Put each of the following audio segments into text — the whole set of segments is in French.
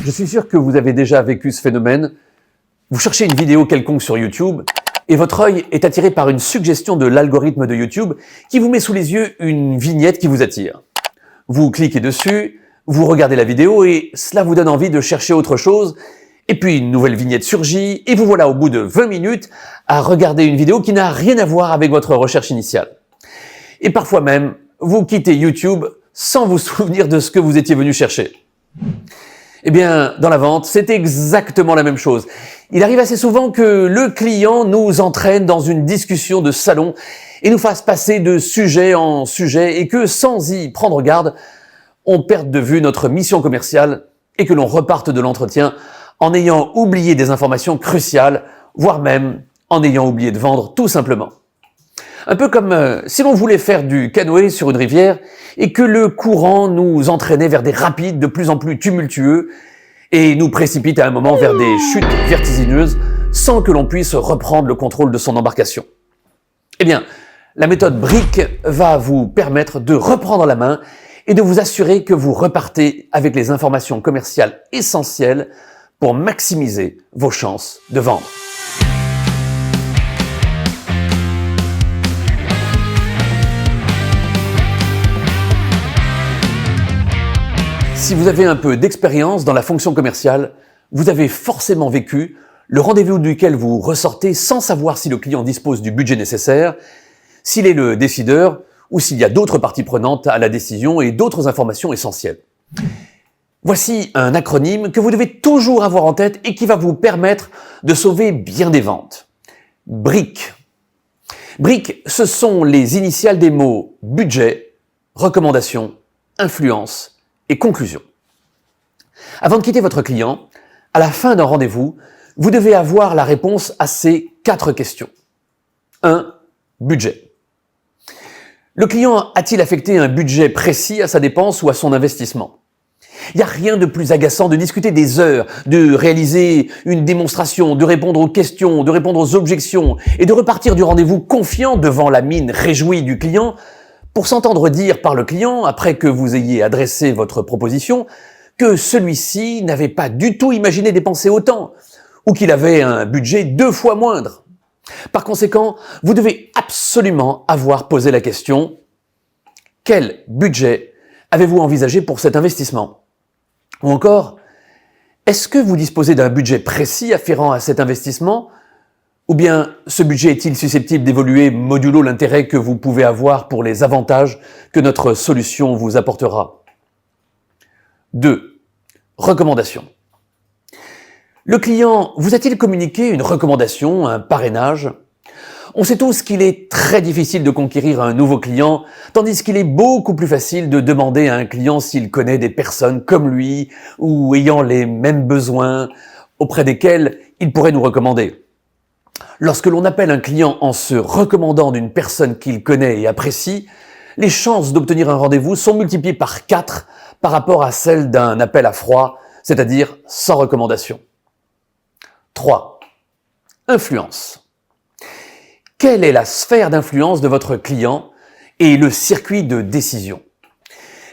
Je suis sûr que vous avez déjà vécu ce phénomène. Vous cherchez une vidéo quelconque sur YouTube et votre œil est attiré par une suggestion de l'algorithme de YouTube qui vous met sous les yeux une vignette qui vous attire. Vous cliquez dessus, vous regardez la vidéo et cela vous donne envie de chercher autre chose. Et puis une nouvelle vignette surgit et vous voilà au bout de 20 minutes à regarder une vidéo qui n'a rien à voir avec votre recherche initiale. Et parfois même, vous quittez YouTube sans vous souvenir de ce que vous étiez venu chercher. Eh bien, dans la vente, c'est exactement la même chose. Il arrive assez souvent que le client nous entraîne dans une discussion de salon et nous fasse passer de sujet en sujet et que, sans y prendre garde, on perde de vue notre mission commerciale et que l'on reparte de l'entretien en ayant oublié des informations cruciales, voire même en ayant oublié de vendre tout simplement. Un peu comme si l'on voulait faire du canoë sur une rivière et que le courant nous entraînait vers des rapides de plus en plus tumultueux et nous précipite à un moment vers des chutes vertigineuses sans que l'on puisse reprendre le contrôle de son embarcation. Eh bien, la méthode BRIC va vous permettre de reprendre la main et de vous assurer que vous repartez avec les informations commerciales essentielles pour maximiser vos chances de vendre. Si vous avez un peu d'expérience dans la fonction commerciale, vous avez forcément vécu le rendez-vous duquel vous ressortez sans savoir si le client dispose du budget nécessaire, s'il est le décideur ou s'il y a d'autres parties prenantes à la décision et d'autres informations essentielles. Voici un acronyme que vous devez toujours avoir en tête et qui va vous permettre de sauver bien des ventes. BRIC. BRIC, ce sont les initiales des mots budget, recommandation, influence et conclusion. Avant de quitter votre client, à la fin d'un rendez-vous, vous devez avoir la réponse à ces 4 questions. 1. Budget. Le client a-t-il affecté un budget précis à sa dépense ou à son investissement ? Il n'y a rien de plus agaçant de discuter des heures, de réaliser une démonstration, de répondre aux questions, de répondre aux objections et de repartir du rendez-vous confiant devant la mine réjouie du client pour s'entendre dire par le client, après que vous ayez adressé votre proposition, que celui-ci n'avait pas du tout imaginé dépenser autant ou qu'il avait un budget 2 fois moindre. Par conséquent, vous devez absolument avoir posé la question « Quel budget avez-vous envisagé pour cet investissement ?» Ou encore « Est-ce que vous disposez d'un budget précis afférent à cet investissement ? Ou bien ce budget est-il susceptible d'évoluer modulo l'intérêt que vous pouvez avoir pour les avantages que notre solution vous apportera ?» 2. Recommandation. Le client vous a-t-il communiqué une recommandation, un parrainage ? On sait tous qu'il est très difficile de conquérir un nouveau client, tandis qu'il est beaucoup plus facile de demander à un client s'il connaît des personnes comme lui ou ayant les mêmes besoins auprès desquelles il pourrait nous recommander. Lorsque l'on appelle un client en se recommandant d'une personne qu'il connaît et apprécie, les chances d'obtenir un rendez-vous sont multipliées par 4 par rapport à celles d'un appel à froid, c'est-à-dire sans recommandation. 3. Influence. Quelle est la sphère d'influence de votre client et le circuit de décision ?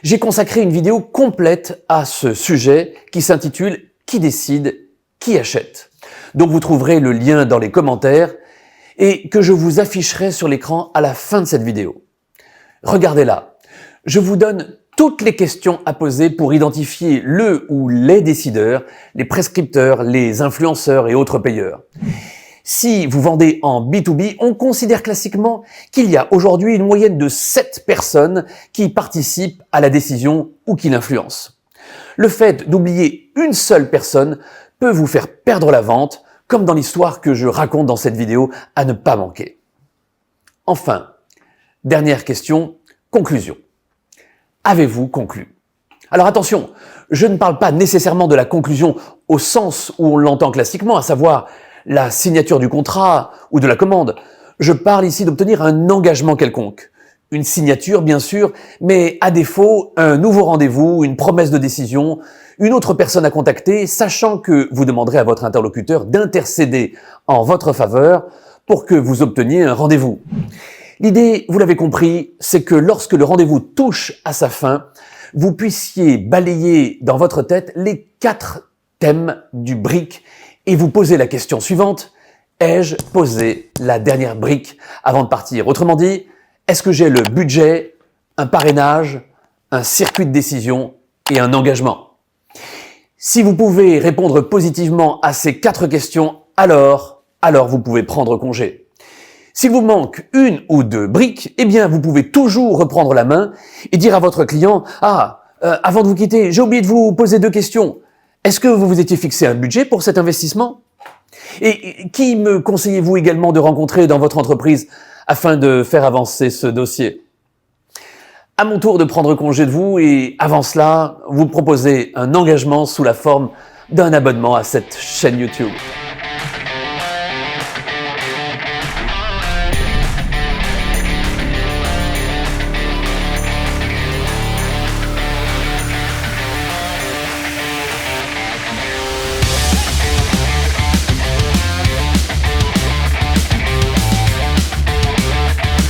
J'ai consacré une vidéo complète à ce sujet qui s'intitule « Qui décide ? Qui achète ?» dont vous trouverez le lien dans les commentaires et que je vous afficherai sur l'écran à la fin de cette vidéo. Regardez-la. Je vous donne toutes les questions à poser pour identifier le ou les décideurs, les prescripteurs, les influenceurs et autres payeurs. Si vous vendez en B2B, on considère classiquement qu'il y a aujourd'hui une moyenne de 7 personnes qui participent à la décision ou qui l'influencent. Le fait d'oublier une seule personne peut vous faire perdre la vente, comme dans l'histoire que je raconte dans cette vidéo à ne pas manquer. Enfin, dernière question, conclusion. Avez-vous conclu ? Alors attention, je ne parle pas nécessairement de la conclusion au sens où on l'entend classiquement, à savoir la signature du contrat ou de la commande. Je parle ici d'obtenir un engagement quelconque. Une signature, bien sûr, mais à défaut, un nouveau rendez-vous, une promesse de décision, une autre personne à contacter, sachant que vous demanderez à votre interlocuteur d'intercéder en votre faveur pour que vous obteniez un rendez-vous. L'idée, vous l'avez compris, c'est que lorsque le rendez-vous touche à sa fin, vous puissiez balayer dans votre tête les 4 thème du brick et vous posez la question suivante: ai-je posé la dernière brique avant de partir? Autrement dit, est-ce que j'ai le budget, un parrainage, un circuit de décision et un engagement? Si vous pouvez répondre positivement à ces 4 questions, alors vous pouvez prendre congé. S'il vous manque 1 ou 2 briques, eh bien vous pouvez toujours reprendre la main et dire à votre client: avant de vous quitter, j'ai oublié de vous poser 2 questions. Est-ce que vous vous étiez fixé un budget pour cet investissement? Et qui me conseillez-vous également de rencontrer dans votre entreprise afin de faire avancer ce dossier? À mon tour de prendre congé de vous et avant cela, vous proposez un engagement sous la forme d'un abonnement à cette chaîne YouTube.